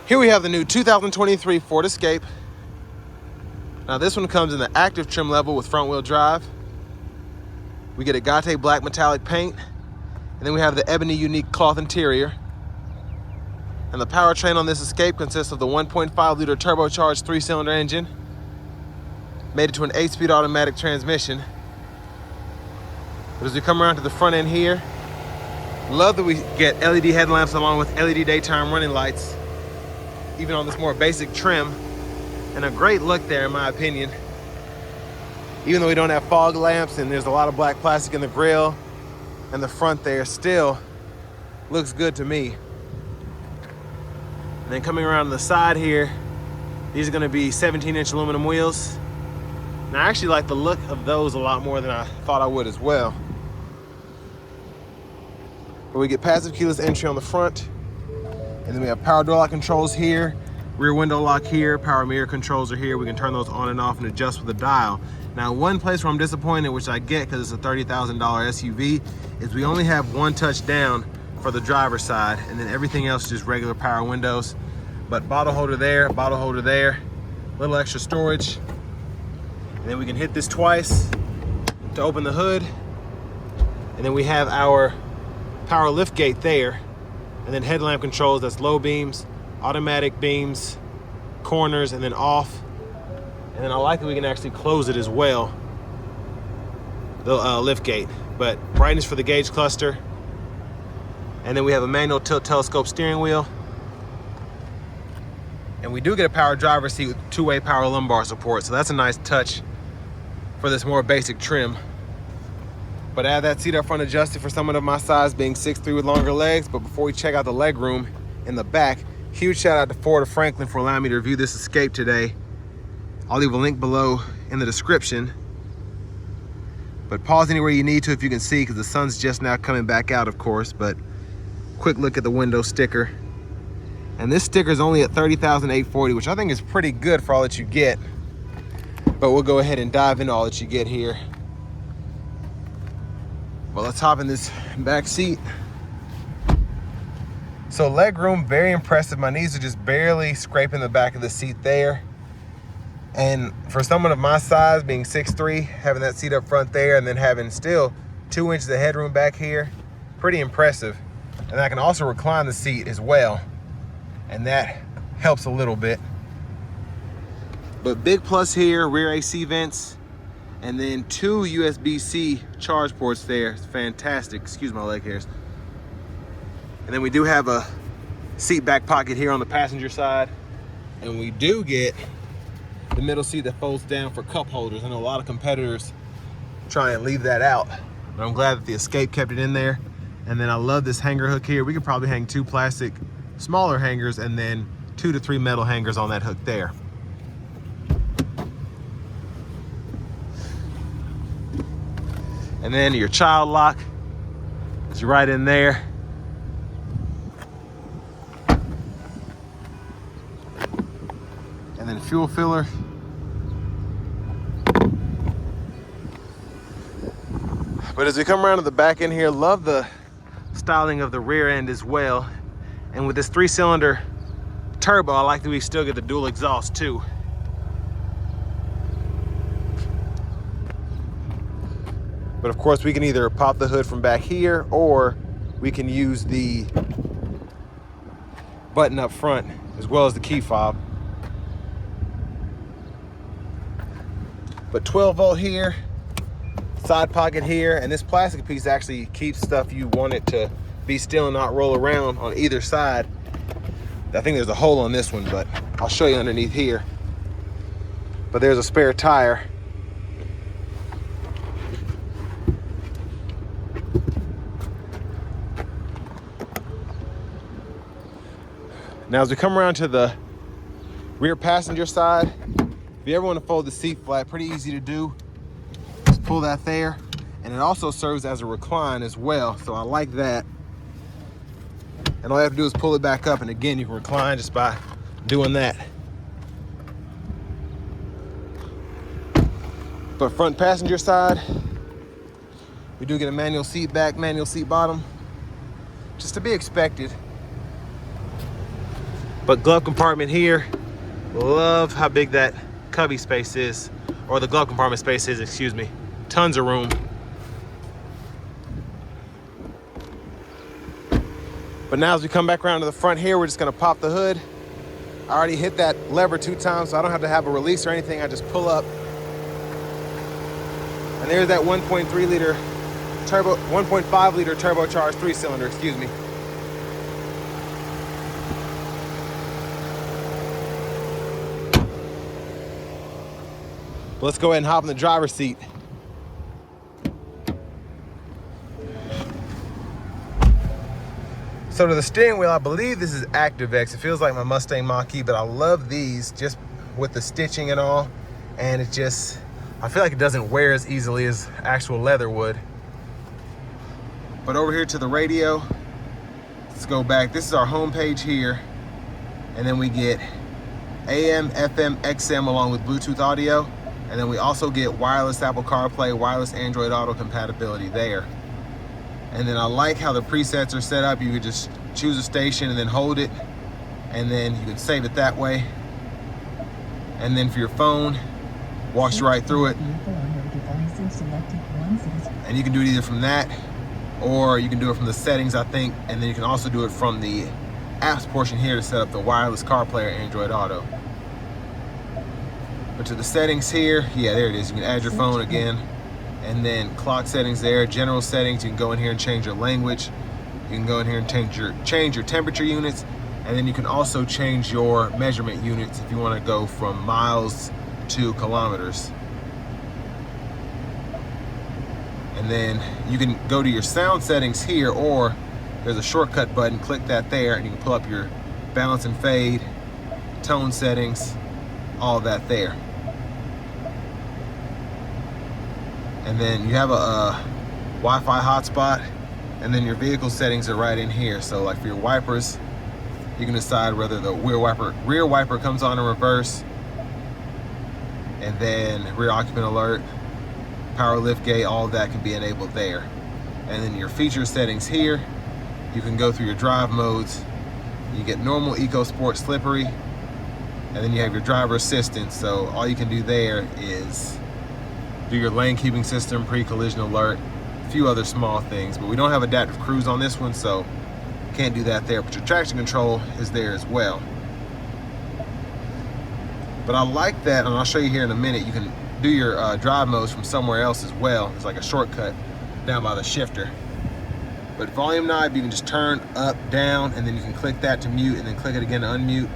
Here we have the new 2023 Ford Escape. Now this one comes in the active trim level with front wheel drive. We get agate black metallic paint, and then we have the ebony unique cloth interior. And the powertrain on this Escape consists of the 1.5 liter turbocharged 3-cylinder engine, made it to an 8-speed automatic transmission. But as we come around to the front end here, love that we get LED headlamps along with LED daytime running lights, even on this more basic trim, and a great look there in my opinion. Even though we don't have fog lamps and there's a lot of black plastic in the grille and the front there, still looks good to me. And then coming around the side here, these are gonna be 17-inch aluminum wheels. And I actually like the look of those a lot more than I thought I would as well. But we get passive keyless entry on the front, and then we have power door lock controls here, rear window lock here, power mirror controls are here. We can turn those on and off and adjust with the dial. Now, one place where I'm disappointed, which I get because it's a $30,000 SUV, is we only have one touch down for the driver's side, and then everything else is just regular power windows. But bottle holder there, little extra storage. And then we can hit this twice to open the hood. And then we have our power lift gate there. And then headlamp controls, that's low beams, automatic beams, corners, and then off. And then I like that we can actually close it as well, the lift gate. But brightness for the gauge cluster. And then we have a manual tilt telescope steering wheel. And we do get a power driver's seat with two-way power lumbar support, so that's a nice touch for this more basic trim. But I have that seat up front adjusted for someone of my size, being 6'3" with longer legs. But before we check out the legroom in the back, huge shout out to Ford of Franklin for allowing me to review this Escape today. I'll leave a link below in the description. But pause anywhere you need to if you can see, because the sun's just now coming back out, of course. But quick look at the window sticker. And this sticker is only at $30,840, which I think is pretty good for all that you get. But we'll go ahead and dive into all that you get here. Well, let's hop in this back seat. So legroom, very impressive. My knees are just barely scraping the back of the seat there. And for someone of my size, being 6'3", having that seat up front there, and then having still 2 inches of headroom back here, pretty impressive. And I can also recline the seat as well, and that helps a little bit. But big plus here, rear AC vents, and then 2 USB-C charge ports there. It's fantastic. Excuse my leg hairs. And then we do have a seat back pocket here on the passenger side, and we do get the middle seat that folds down for cup holders. I know a lot of competitors try and leave that out, but I'm glad that the Escape kept it in there. And then I love this hanger hook here. We could probably hang 2 plastic smaller hangers and then 2 to 3 metal hangers on that hook there. And then your child lock is right in there. And then fuel filler. But as we come around to the back end here, love the styling of the rear end as well. And with this 3-cylinder turbo, I like that we still get the dual exhaust too. But of course, we can either pop the hood from back here, or we can use the button up front as well as the key fob. But 12-volt here, side pocket here, and this plastic piece actually keeps stuff you want it to be still and not roll around on either side. I think there's a hole on this one, but I'll show you underneath here. But there's a spare tire. Now, as we come around to the rear passenger side, if you ever want to fold the seat flat, pretty easy to do. Just pull that there, and it also serves as a recline as well, so I like that. And all you have to do is pull it back up, and again, you can recline just by doing that. But front passenger side, we do get a manual seat back, manual seat bottom, just to be expected. But glove compartment here, love how big that cubby space is, or the glove compartment space is, excuse me. Tons of room. But now as we come back around to the front here, we're just gonna pop the hood. I already hit that lever 2 times, so I don't have to have a release or anything. I just pull up. And there's that 1.5 liter turbocharged 3-cylinder, excuse me. Let's go ahead and hop in the driver's seat. So to the steering wheel, I believe this is ActiveX. It feels like my Mustang Mach-E, but I love these just with the stitching and all. And it just, I feel like it doesn't wear as easily as actual leather would. But over here to the radio, let's go back. This is our home page here. And then we get AM, FM, XM along with Bluetooth audio. And then we also get wireless Apple CarPlay, wireless Android Auto compatibility there. And then I like how the presets are set up. You could just choose a station and then hold it. And then you can save it that way. And then for your phone, walks you right through it. And you can do it either from that, or you can do it from the settings, I think. And then you can also do it from the apps portion here to set up the wireless CarPlay or Android Auto. But to the settings here, yeah, there it is. You can add your phone again. And then clock settings there, general settings. You can go in here and change your language. You can go in here and change your temperature units. And then you can also change your measurement units if you want to go from miles to kilometers. And then you can go to your sound settings here, or there's a shortcut button, click that there, and you can pull up your balance and fade, tone settings, all of that there. And then you have a Wi-Fi hotspot, and then your vehicle settings are right in here. So like for your wipers, you can decide whether the rear wiper comes on in reverse, and then rear occupant alert, power lift gate, all of that can be enabled there. And then your feature settings here, you can go through your drive modes. You get normal, eco, sport, slippery, and then you have your driver assistance. So all you can do there is do your lane keeping system, pre-collision alert, a few other small things. But we don't have adaptive cruise on this one, so can't do that there. But your traction control is there as well. But I like that, and I'll show you here in a minute, you can do your drive modes from somewhere else as well. It's like a shortcut down by the shifter. But volume knob, you can just turn up, down, and then you can click that to mute, and then click it again to unmute.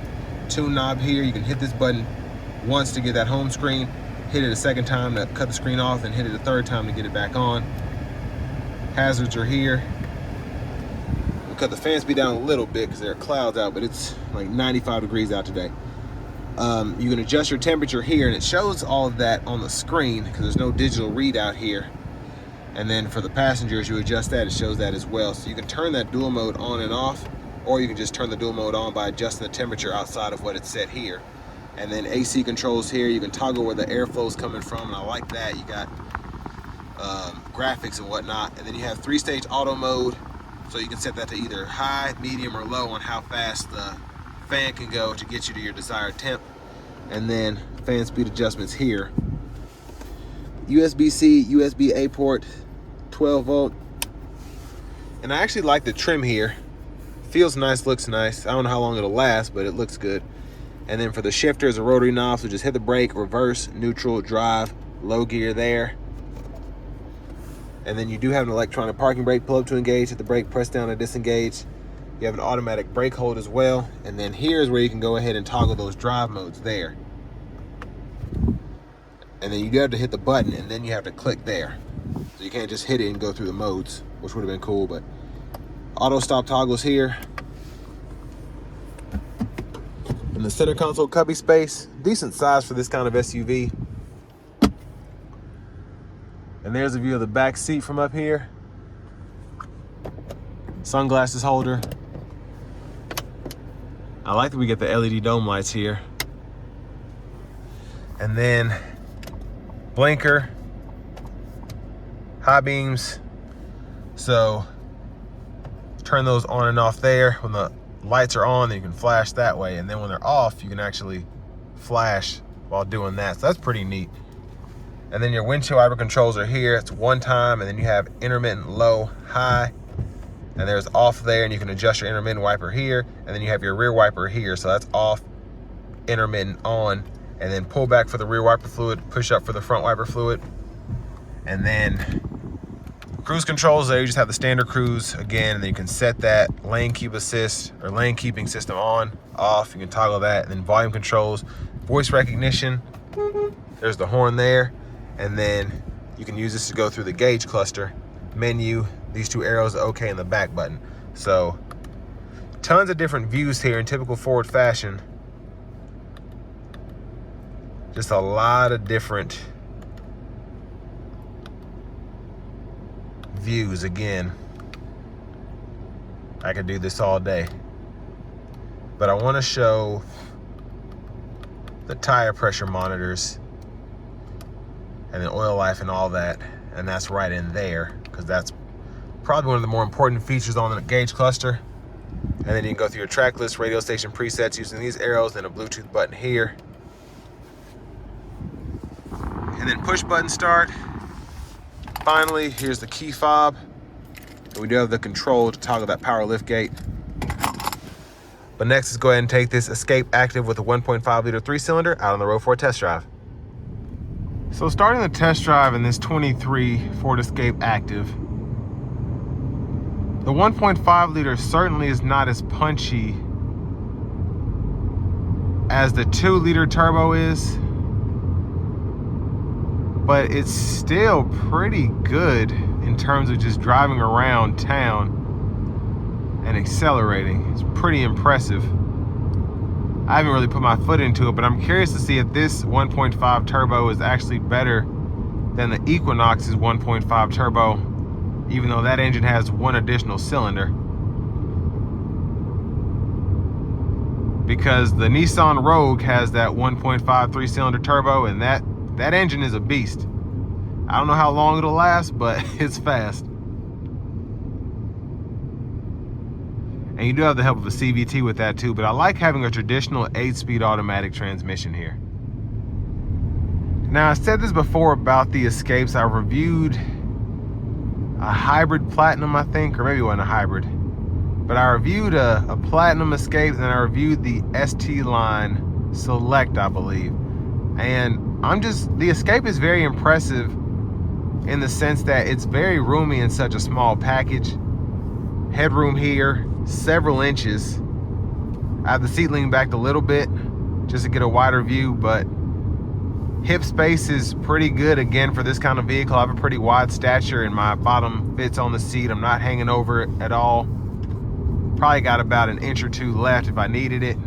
Tune knob here, you can hit this button once to get that home screen, hit it a second time to cut the screen off, and hit it a third time to get it back on. Hazards are here. We'll cut the fan speed down a little bit because there are clouds out, but it's like 95 degrees out today. You can adjust your temperature here, and it shows all of that on the screen because there's no digital readout here. And then for the passengers, you adjust that, it shows that as well. So you can turn that dual mode on and off, or you can just turn the dual mode on by adjusting the temperature outside of what it's set here. And then AC controls here, you can toggle where the airflow is coming from, and I like that. You got graphics and whatnot. And then you have 3-stage auto mode, so you can set that to either high, medium, or low on how fast the fan can go to get you to your desired temp. And then fan speed adjustments here. USB-C, USB-A port, 12 volt. And I actually like the trim here. Feels nice, looks nice. I don't know how long it'll last, but it looks good. And then for the shifter is a rotary knob, so just hit the brake, reverse, neutral, drive, low gear there. And then you do have an electronic parking brake, pull up to engage, hit the brake, press down to disengage. You have an automatic brake hold as well. And then here's where you can go ahead and toggle those drive modes there. And then you do have to hit the button, and then you have to click there. So you can't just hit it and go through the modes, which would have been cool, but auto stop toggles here. In the center console cubby space, decent size for this kind of SUV. And there's a view of the back seat from up here. Sunglasses holder. I like that we get the LED dome lights here. And then blinker, high beams. So turn those on and off there when the lights are on, then you can flash that way. And then when they're off, you can actually flash while doing that. So that's pretty neat. And then your windshield wiper controls are here. It's one time, and then you have intermittent low, high, and there's off there, and you can adjust your intermittent wiper here, and then you have your rear wiper here. So that's off, intermittent on, and then pull back for the rear wiper fluid, push up for the front wiper fluid. And then cruise controls there, you just have the standard cruise again, and then you can set that lane keep assist or lane keeping system on, off, you can toggle that. And then volume controls, voice recognition, there's the horn there. And then you can use this to go through the gauge cluster, menu, these two arrows, OK, and the back button. So tons of different views here in typical Ford fashion. Just a lot of different views. Again, I could do this all day, but I want to show the tire pressure monitors and the oil life and all that, and that's right in there because that's probably one of the more important features on the gauge cluster. And then you can go through your track list, radio station presets using these arrows, then a Bluetooth button here, and then push button start. Finally, here's the key fob. And we do have the control to toggle that power lift gate. But next, let's go ahead and take this Escape Active with a 1.5 liter 3-cylinder out on the road for a test drive. So starting the test drive in this 23 Ford Escape Active, the 1.5 liter certainly is not as punchy as the 2 liter turbo is, but it's still pretty good in terms of just driving around town and accelerating. It's pretty impressive. I haven't really put my foot into it, but I'm curious to see if this 1.5 turbo is actually better than the Equinox's 1.5 turbo, even though that engine has one additional cylinder. Because the Nissan Rogue has that 1.5 3-cylinder turbo, and that engine is a beast. I don't know how long it'll last, but it's fast. And you do have the help of a CVT with that too, but I like having a traditional 8-speed automatic transmission here. Now, I said this before about the Escapes. I reviewed a hybrid Platinum, I think, or maybe it wasn't a hybrid. But I reviewed a Platinum Escape, and I reviewed the ST line Select, I believe. And the Escape is very impressive in the sense that it's very roomy in such a small package. Headroom here, several inches. I have the seat leaned back a little bit just to get a wider view, but hip space is pretty good again for this kind of vehicle. I have a pretty wide stature and my bottom fits on the seat. I'm not hanging over it at all. Probably got about an inch or two left if I needed it.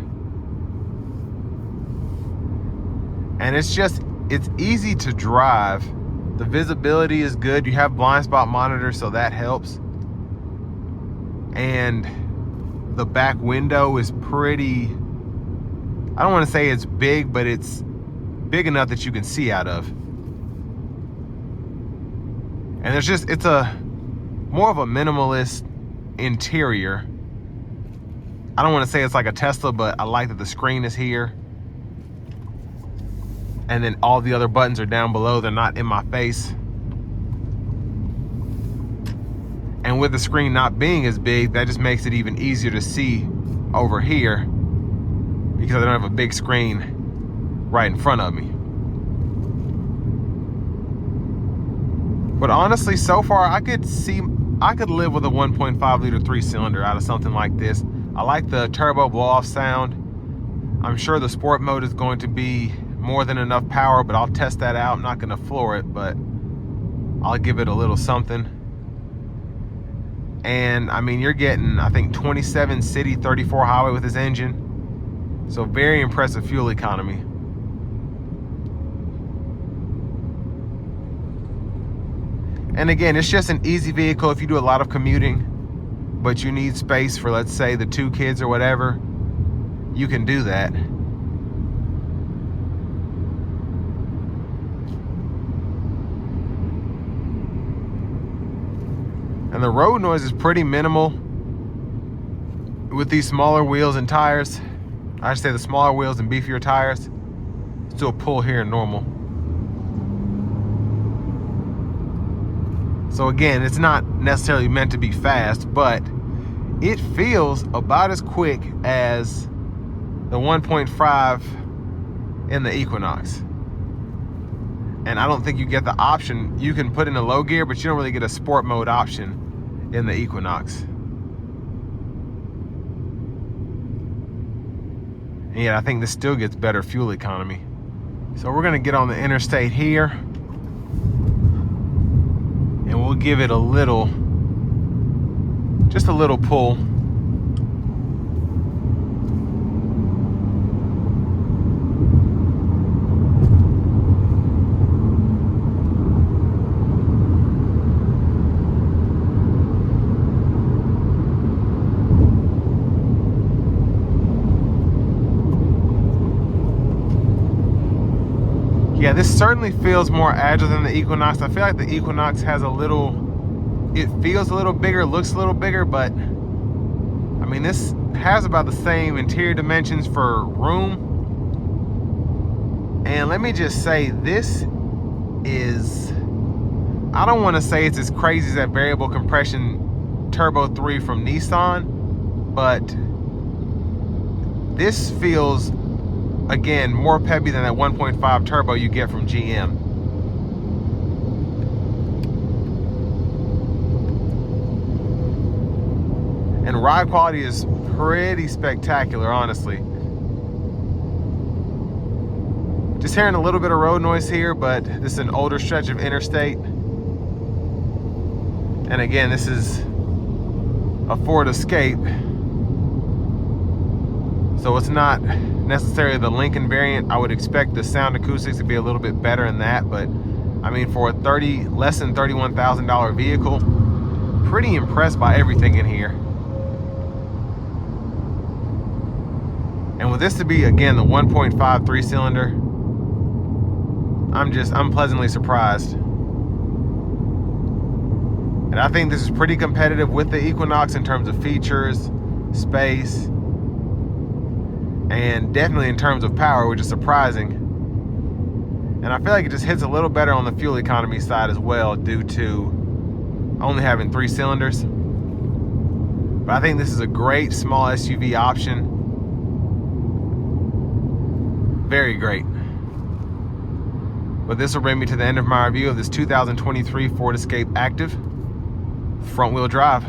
And it's easy to drive. The visibility is good. You have blind spot monitor, so that helps. And the back window is pretty, I don't want to say it's big, but it's big enough that you can see out of. And it's a more of a minimalist interior. I don't want to say it's like a Tesla, but I like that the screen is here. And then all the other buttons are down below. They're not in my face. And with the screen not being as big, that just makes it even easier to see over here because I don't have a big screen right in front of me. But honestly, so far, I could live with a 1.5 liter 3-cylinder out of something like this. I like the turbo blow-off sound. I'm sure the sport mode is going to be more than enough power, but I'll test that out. I'm not going to floor it, but I'll give it a little something. And I mean, you're getting, I think, 27 city, 34 highway with this engine. So very impressive fuel economy. And again, it's just an easy vehicle if you do a lot of commuting, but you need space for, let's say, the 2 kids or whatever. You can do that. And the road noise is pretty minimal with these smaller wheels and tires, I should say the smaller wheels and beefier tires, still pull here normal. So again, it's not necessarily meant to be fast, but it feels about as quick as the 1.5 in the Equinox. And I don't think you get the option. You can put in a low gear, but you don't really get a sport mode option in the Equinox. And yet I think this still gets better fuel economy. So we're gonna get on the interstate here, and we'll give it a little, just a little pull. Yeah, this certainly feels more agile than the Equinox. I feel like the Equinox has a little, it feels a little bigger, looks a little bigger, but I mean, this has about the same interior dimensions for room. And let me just say, this is, I don't want to say it's as crazy as that variable compression Turbo 3 from Nissan, but this feels, again, more peppy than that 1.5 turbo you get from GM. And ride quality is pretty spectacular, honestly. Just hearing a little bit of road noise here, but this is an older stretch of interstate. And again, this is a Ford Escape, so it's not necessarily the Lincoln variant. I would expect the sound acoustics to be a little bit better in that, but I mean, for a less than $31,000 vehicle, pretty impressed by everything in here. And with this to be, again, the 1.5 3-cylinder, I'm pleasantly surprised. And I think this is pretty competitive with the Equinox in terms of features, space, and definitely in terms of power, which is surprising. And I feel like it just hits a little better on the fuel economy side as well, due to only having 3 cylinders. But I think this is a great small SUV option. Very great. But this will bring me to the end of my review of this 2023 Ford Escape Active front-wheel drive.